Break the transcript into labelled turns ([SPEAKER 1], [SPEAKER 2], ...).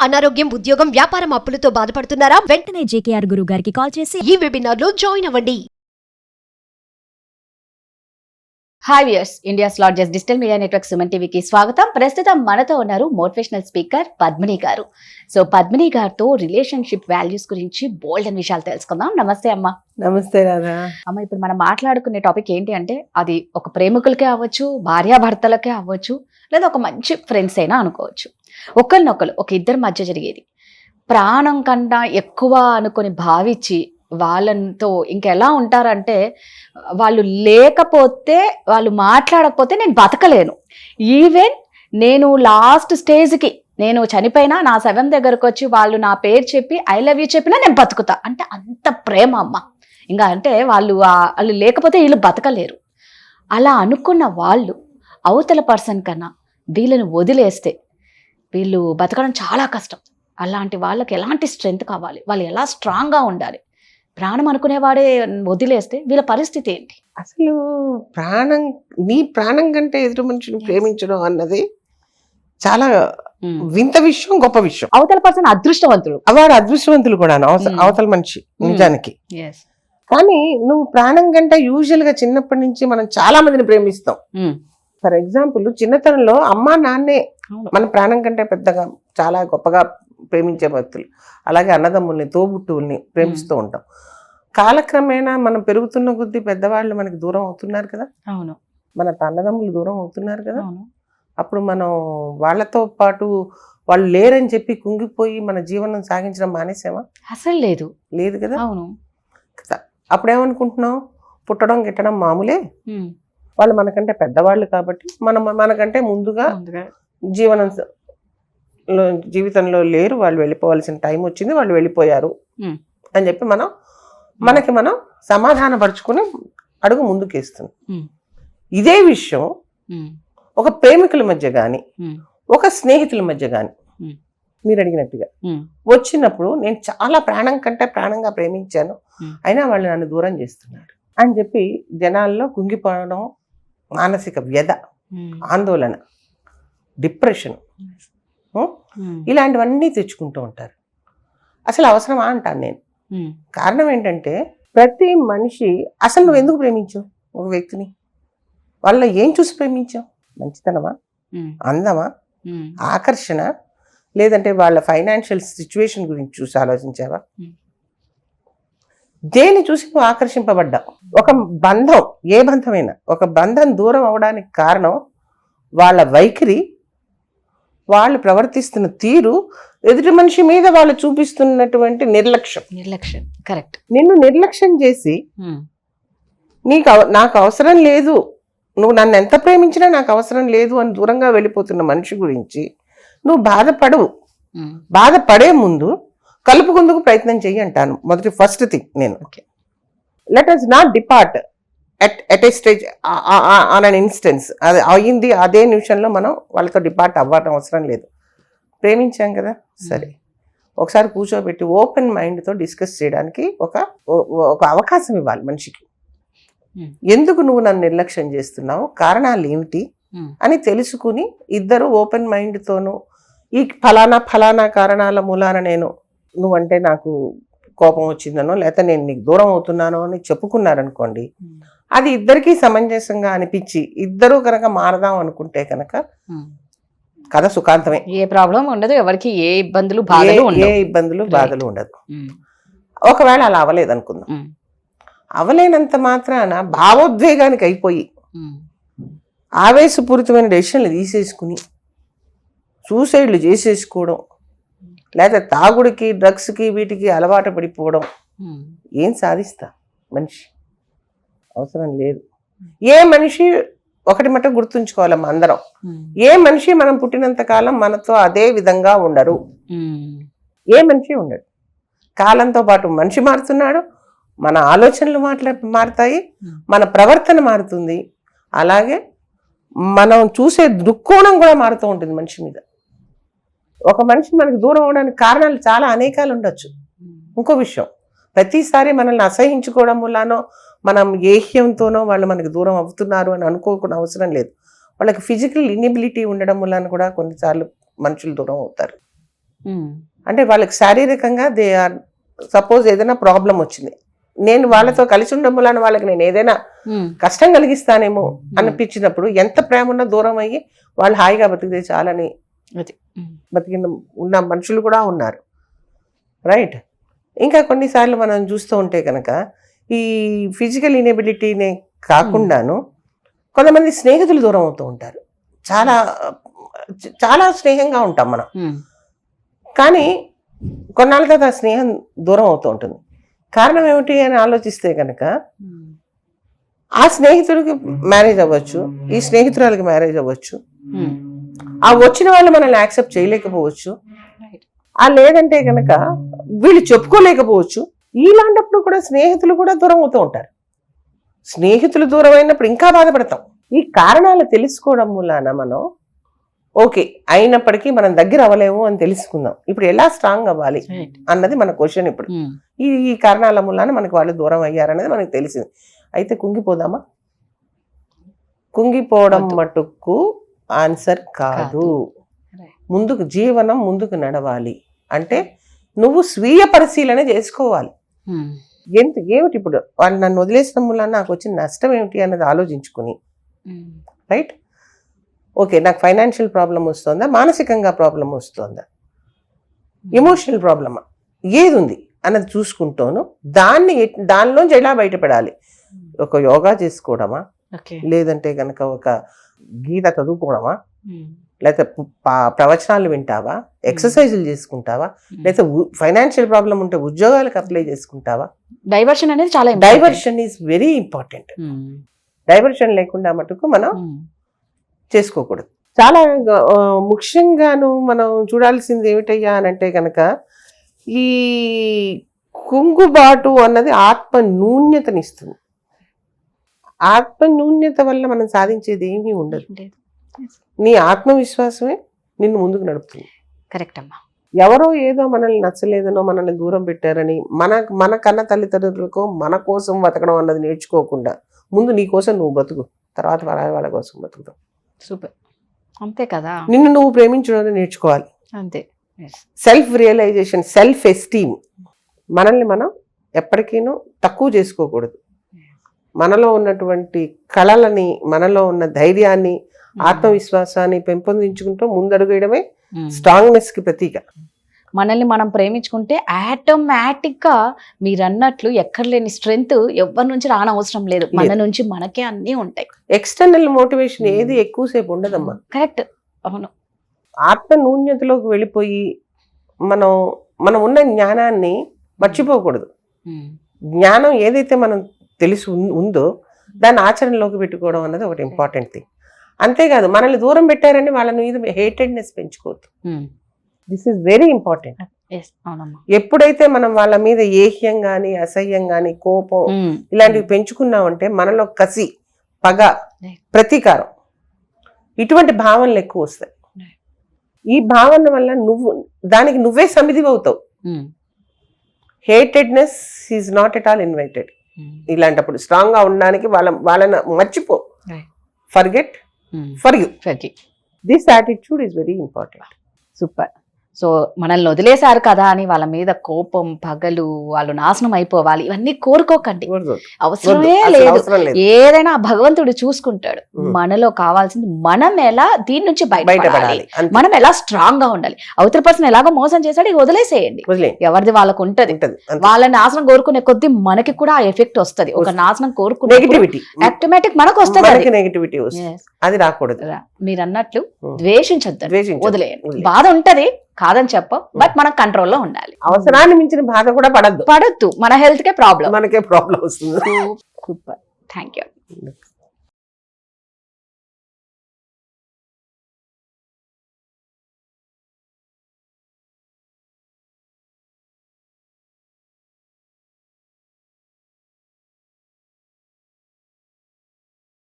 [SPEAKER 1] అనారోగ్యం, ఉద్యోగం, వ్యాపారం అప్పులతో బాధపడుతున్నారా?
[SPEAKER 2] వెంటనే జేకేఆర్ గురువు గారికి కాల్ చేసి
[SPEAKER 1] ఈ వెబినార్ లో జాయిన్ అవ్వండి.
[SPEAKER 3] Hi viewers, India's largest digital media network Suman టీవీకి స్వాగతం. ప్రస్తుతం మనతో ఉన్నారు మోటివేషనల్ స్పీకర్ పద్మిని గారు. సో పద్మిని గారితో రిలేషన్షిప్ వాల్యూస్ గురించి బోల్డ్ అని విషయాలు తెలుసుకుందాం. నమస్తే అమ్మ.
[SPEAKER 4] నమస్తే రాధా.
[SPEAKER 3] అమ్మ, ఇప్పుడు మనం మాట్లాడుకునే టాపిక్ ఏంటి అంటే, అది ఒక ప్రేమికులకే అవ్వచ్చు, భార్యాభర్తలకే అవ్వచ్చు, లేదా ఒక మంచి ఫ్రెండ్స్ అయినా అనుకోవచ్చు. ఒకరినొకరు ఒక ఇద్దరి మధ్య జరిగేది ప్రాణం కన్నా ఎక్కువ అనుకొని భావించి వాళ్ళతో ఇంకెలా ఉంటారంటే, వాళ్ళు లేకపోతే, వాళ్ళు మాట్లాడకపోతే నేను బతకలేను, ఈవెన్ నేను లాస్ట్ స్టేజ్కి నేను చనిపోయినా నా శవం దగ్గరకు వచ్చి వాళ్ళు నా పేరు చెప్పి ఐ లవ్ యూ చెప్పినా నేను బతుకుతా అంటే అంత ప్రేమ అమ్మ. ఇంకా అంటే వాళ్ళు లేకపోతే వీళ్ళు బతకలేరు. అలా అనుకున్న వాళ్ళు అవతల పర్సన్ కన్నా వీళ్ళని వదిలేస్తే వీళ్ళు బతకడం చాలా కష్టం. అలాంటి వాళ్ళకి ఎలాంటి స్ట్రెంగ్త్ కావాలి, వాళ్ళు ఎలా స్ట్రాంగ్గా ఉండాలి? ప్రాణం అనుకునేవాడే వదిలేస్తే వీళ్ళ పరిస్థితి ఏంటి?
[SPEAKER 4] అసలు నీ ప్రాణం కంటే ఎదురు మనిషిని ప్రేమించడం అన్నది చాలా వింత విషయం, గొప్ప విషయం.
[SPEAKER 3] అవతల పర్సన్ అదృష్టవంతుడు,
[SPEAKER 4] వాడు అదృష్టవంతులు కూడా అవతల మనిషి నిజానికి. కానీ నువ్వు ప్రాణం కంటే యూజువల్ గా చిన్నప్పటి నుంచి మనం చాలా మందిని ప్రేమిస్తాం. ఫర్ ఎగ్జాంపుల్, చిన్నతనంలో అమ్మా నాన్నే మన ప్రాణం కంటే పెద్దగా చాలా గొప్పగా ప్రేమించే భక్తులు. అలాగే అన్నదమ్ముల్ని, తోబుట్టువుల్ని ప్రేమిస్తూ ఉంటాం. కాలక్రమేణా మనం పెరుగుతున్న కొద్దీ పెద్దవాళ్ళు మనకి దూరం అవుతున్నారు కదా.
[SPEAKER 3] అవును,
[SPEAKER 4] మన అన్నదమ్ములు దూరం అవుతున్నారు కదా. అప్పుడు మనం వాళ్ళతో పాటు వాళ్ళు లేరని చెప్పి కుంగిపోయి మన జీవనం సాగించడం మానేసామా?
[SPEAKER 3] అసలు లేదు,
[SPEAKER 4] లేదు కదా.
[SPEAKER 3] అవును.
[SPEAKER 4] అప్పుడేమనుకుంటున్నాం, పుట్టడం గిట్టడం మామూలే, వాళ్ళు మనకంటే పెద్దవాళ్ళు కాబట్టి మనకంటే ముందుగా జీవితంలో లేరు, వాళ్ళు వెళ్ళిపోవాల్సిన టైం వచ్చింది, వాళ్ళు వెళ్ళిపోయారు అని చెప్పి మనకి మనం సమాధాన పరుచుకుని అడుగు ముందుకేస్తుంది. ఇదే విషయం ఒక ప్రేమికుల మధ్య గాని, ఒక స్నేహితుల మధ్య గాని మీరు అడిగినట్టుగా వచ్చినప్పుడు, నేను చాలా ప్రాణం కంటే ప్రాణంగా ప్రేమించాను, అయినా వాళ్ళు నన్ను దూరం చేస్తున్నారు అని చెప్పి జనాల్లో కుంగిపోవడం, మానసిక వ్యధ, ఆందోళన, డిప్రెషన్, ఇలాంటివన్నీ తెచ్చుకుంటూ ఉంటారు. అసలు అవసరమా అంటాను నేను. కారణం ఏంటంటే, ప్రతి మనిషి అసలు నువ్వు ఎందుకు ప్రేమించావు ఒక వ్యక్తిని? వాళ్ళ ఏం చూసి ప్రేమించావు? మంచితనమా, అందమా, ఆకర్షణ, లేదంటే వాళ్ళ ఫైనాన్షియల్ సిచ్యువేషన్ గురించి చూసి ఆలోచించావా? దేని చూసి నువ్వు ఆకర్షింపబడ్డావు? ఒక బంధం, ఏ బంధమైనా ఒక బంధం దూరం అవడానికి కారణం వాళ్ళ వైఖరి, వాళ్ళు ప్రవర్తిస్తున్న తీరు, ఎదుటి మనిషి మీద వాళ్ళు చూపిస్తున్నటువంటి నిర్లక్ష్యం.
[SPEAKER 3] కరెక్ట్.
[SPEAKER 4] నిన్ను నిర్లక్ష్యం చేసి నాకు అవసరం లేదు, నువ్వు నన్ను ఎంత ప్రేమించినా నాకు అవసరం లేదు అని దూరంగా వెళ్ళిపోతున్న మనిషి గురించి నువ్వు బాధపడే ముందు కలుపుకుందుకు ప్రయత్నం చెయ్యి అంటాను. ఫస్ట్ థింగ్ నేను, let us not depart at a stage on an instance. అది అయింది, అదే నిమిషంలో మనం వాళ్ళతో డిపార్ట్ అవ్వడం అవసరం లేదు. ప్రేమించాం కదా, సరే ఒకసారి కూర్చోబెట్టి ఓపెన్ మైండ్తో డిస్కస్ చేయడానికి ఒక అవకాశం ఇవ్వాలి మనిషికి. ఎందుకు నువ్వు నన్ను నిర్లక్ష్యం చేస్తున్నావు, కారణాలు ఏమిటి అని తెలుసుకుని, ఇద్దరు ఓపెన్ మైండ్తోనూ ఈ ఫలానా కారణాల మూలాన నువ్వంటే నాకు కోపం వచ్చిందనో, లేకపోతే నేను నీకు దూరం అవుతున్నానో అని చెప్పుకున్నారనుకోండి, అది ఇద్దరికీ సమంజసంగా అనిపించి ఇద్దరు కనుక మారదాం అనుకుంటే కనుక కథ సుఖాంతమే.
[SPEAKER 3] ఏ ప్రాబ్లం ఉండదు, ఎవరికి ఏ ఇబ్బందులు
[SPEAKER 4] బాధలు ఉండదు. ఒకవేళ అలా అవ్వలేదు అనుకుందాం, అవలేనంత మాత్రాన భావోద్వేగానికి అయిపోయి ఆవేశపూరితమైన డెసిషన్లు తీసేసుకుని సూసైడ్లు చేసేసుకోవడం, లేదా తాగుడికి, డ్రగ్స్కి, వీటికి అలవాటు పడిపోవడం, ఏం సాధిస్తా మనిషి? అవసరం లేదు. ఏ మనిషి ఒకటి మట్ట గుర్తుంచుకోవాలమ్మా అందరం, ఏ మనిషి మనం పుట్టినంత కాలం మనతో అదే విధంగా ఉండరు. ఏ మనిషి ఉండడు. కాలంతో పాటు మనిషి మారుతున్నాడు, మన ఆలోచనలు మారుతాయి, మన ప్రవర్తన మారుతుంది, అలాగే మనం చూసే దృక్కోణం కూడా మారుతూ ఉంటుంది మనిషి మీద. ఒక మనిషి మనకు దూరం అవడానికి కారణాలు చాలా అనేకాలు ఉండొచ్చు. ఇంకో విషయం, ప్రతిసారి మనల్ని అసహించుకోవడం వల్లనో, మనం ఏహ్యంతోనో వాళ్ళు మనకి దూరం అవుతున్నారు అని అనుకోకుండా అవసరం లేదు. వాళ్ళకి ఫిజికల్ ఇన్ఎబిలిటీ ఉండడం వలన కూడా కొన్నిసార్లు మనుషులు దూరం అవుతారు. అంటే వాళ్ళకి శారీరకంగా దే ఆర్ సపోజ్ ఏదైనా ప్రాబ్లం వచ్చింది, నేను వాళ్ళతో కలిసి ఉండడం వలన వాళ్ళకి నేను ఏదైనా కష్టం కలిగిస్తానేమో అనిపించినప్పుడు ఎంత ప్రేమ ఉన్నా దూరం అయ్యి వాళ్ళు హాయిగా బతికితే చాలని బతికిన ఉన్న మనుషులు కూడా ఉన్నారు, రైట్. ఇంకా కొన్నిసార్లు మనం చూస్తూ ఉంటే కనుక ఈ ఫిజికల్ ఇనెబిలిటీనే కాకుండాను కొంతమంది స్నేహితులు దూరం అవుతూ ఉంటారు. చాలా చాలా స్నేహంగా ఉంటాం మనం, కానీ కొన్నాళ్ళ తర్వాత ఆ స్నేహం దూరం అవుతూ ఉంటుంది. కారణం ఏమిటి అని ఆలోచిస్తే కనుక ఆ స్నేహితుడికి మ్యారేజ్ అవ్వచ్చు, ఈ స్నేహితురాలకి మ్యారేజ్ అవ్వచ్చు, ఆ వచ్చిన వాళ్ళు మనల్ని యాక్సెప్ట్ చేయలేకపోవచ్చు, ఆ లేదంటే కనుక వీళ్ళు చెప్పుకోలేకపోవచ్చు. ఇలాంటప్పుడు కూడా స్నేహితులు కూడా దూరం అవుతూ ఉంటారు. స్నేహితులు దూరం అయినప్పుడు ఇంకా బాధపడతాం. ఈ కారణాలు తెలుసుకోవడం వలన మనం ఓకే అయినప్పటికీ మనం దగ్గర అవ్వలేము అని తెలుసుకుందాం. ఇప్పుడు ఎలా స్ట్రాంగ్ అవ్వాలి అన్నది మన క్వశ్చన్. ఇప్పుడు ఈ కారణాల మూలాన మనకి వాళ్ళు దూరం అయ్యారనేది మనకు తెలిసింది. అయితే కుంగిపోదామా? కుంగిపోవడం మటుకు ఆన్సర్ కాదు. ముందుకు జీవనం ముందుకు నడవాలి అంటే నువ్వు స్వీయ పరిశీలన చేసుకోవాలి. ఏమిటి ఇప్పుడు వాళ్ళు నన్ను వదిలేసిన మూలాన నాకు వచ్చిన నష్టం ఏమిటి అన్నది ఆలోచించుకుని, రైట్, ఓకే నాకు ఫైనాన్షియల్ ప్రాబ్లం వస్తుందా, మానసికంగా ప్రాబ్లం వస్తుందా, ఎమోషనల్ ప్రాబ్లమా, ఏది ఉంది అన్నది చూసుకుంటాను. దానిలోంచి ఎలా బయటపడాలి? ఒక యోగా చేసుకోవడమా, లేదంటే కనుక ఒక గీత చదువుకోవడమా, లేకపోతే ప్రవచనాలు వింటావా, ఎక్సర్సైజులు చేసుకుంటావా, లేకపోతే ఫైనాన్షియల్ ప్రాబ్లం ఉంటే ఉద్యోగాలకు అప్లై చేసుకుంటావా?
[SPEAKER 3] డైవర్షన్ అనేది చాలా
[SPEAKER 4] diversion is very important. Diversion లేకుండా మటుకు మనం చేసుకోకూడదు. చాలా ముఖ్యంగాను మనం చూడాల్సింది ఏమిటయ్యా అని అంటే కనుక ఈ కుంగుబాటు అన్నది ఆత్మ న్యూన్యతనిస్తుంది. ఆత్మ న్యూన్యత వల్ల మనం సాధించేది ఏమీ ఉండదు. నీ ఆత్మవిశ్వాసమే నిన్ను ముందుకు నడుపుతుంది.
[SPEAKER 3] కరెక్ట్ అమ్మా.
[SPEAKER 4] ఎవరో ఏదో మనల్ని నచ్చలేదనో మనల్ని దూరం పెట్టారని మన కన్న తల్లిదండ్రులకు మన కోసం బతకడం అన్నది నేర్చుకోకుండా ముందు నీ కోసం నువ్వు బతుకు, తర్వాత వాళ్ళ కోసం బతుకుతావు.
[SPEAKER 3] సూపర్. అంతే కదా,
[SPEAKER 4] నిన్ను నువ్వు ప్రేమించడం నేర్చుకోవాలి.
[SPEAKER 3] అంతే.
[SPEAKER 4] Self realisation, self esteem. మనల్ని మనం ఎప్పటికీనూ తక్కువ చేసుకోకూడదు. మనలో ఉన్నటువంటి కళలని, మనలో ఉన్న ధైర్యాన్ని, ఆత్మవిశ్వాసాన్ని పెంపొందించుకుంటూ ముందడుగేయడమే స్ట్రాంగ్నెస్ కి ప్రతీక.
[SPEAKER 3] మనల్ని మనం ప్రేమించుకుంటే ఆటోమేటిక్ గా మీరు అన్నట్లు ఎక్కడ లేని స్ట్రెంగ్త్ ఎవరి నుంచి రానవసరం లేదు, మన నుంచి మనకే అన్ని ఉంటాయి.
[SPEAKER 4] ఎక్స్టర్నల్ మోటివేషన్ ఏది ఎక్కువసేపు ఉండదమ్మా.
[SPEAKER 3] కరెక్ట్, అవును.
[SPEAKER 4] ఆత్మ న్యూన్యతలోకి వెళ్ళిపోయి మనం ఉన్న జ్ఞానాన్ని మర్చిపోకూడదు. జ్ఞానం ఏదైతే మనం తెలుసు ఉందో దాన్ని ఆచరణలోకి పెట్టుకోవడం అన్నది ఒకటి ఇంపార్టెంట్ థింగ్. అంతేకాదు మనల్ని దూరం పెట్టారని వాళ్ళ మీద హేటెడ్నెస్ పెంచుకోవద్దు. This is very important. ఎప్పుడైతే మనం వాళ్ళ మీద ఏహ్యం గాని, అసహ్యం గాని, కోపం ఇలాంటివి పెంచుకున్నామంటే మనలో కసి, పగ, ప్రతీకారం ఇటువంటి భావనలు ఎక్కువ వస్తాయి. ఈ భావన వల్ల దానికి నువ్వే సమిధివి అవుతావు. Hatedness is not at all invited. ఇలాంటప్పుడు స్ట్రాంగ్ గా ఉండడానికి వాళ్ళని మర్చిపో. Forget, forgive. This attitude is very important.
[SPEAKER 3] Super. So మనల్ని వదిలేశారు కదా అని వాళ్ళ మీద కోపం, పగలు, వాళ్ళు నాశనం అయిపోవాలి ఇవన్నీ కోరుకోకండి, అవసరమే లేదు. ఏదైనా భగవంతుడు చూసుకుంటాడు. మనలో కావాల్సింది మనం ఎలా దీని నుంచి బయటపడాలి, మనం ఎలా స్ట్రాంగ్ గా ఉండాలి. అవతల పర్సన్ ఎలాగో మోసం చేశాడు, ఇక వదిలేసేయండి, ఎవరిది వాళ్ళకు ఉంటది. వాళ్ళ నాశనం కోరుకునే కొద్దీ మనకి కూడా ఆ ఎఫెక్ట్ వస్తుంది. ఒక నాశనం కోరుకునే ఆటోమేటిక్ మనకు వస్తుంది,
[SPEAKER 4] నెగటివిటీ అది రాకూడదు.
[SPEAKER 3] మీరు అన్నట్లు ద్వేషించద్దు, వదిలేయండి. బాధ ఉంటది కాదని చెప్పం, బట్ మనం కంట్రోల్లో ఉండాలి.
[SPEAKER 4] అవసరాన్ని మించిన బాధ కూడా పడద్దు.
[SPEAKER 3] మన హెల్త్ కే ప్రాబ్లం,
[SPEAKER 4] మనకే ప్రాబ్లం వస్తుంది.
[SPEAKER 3] Super, thank you.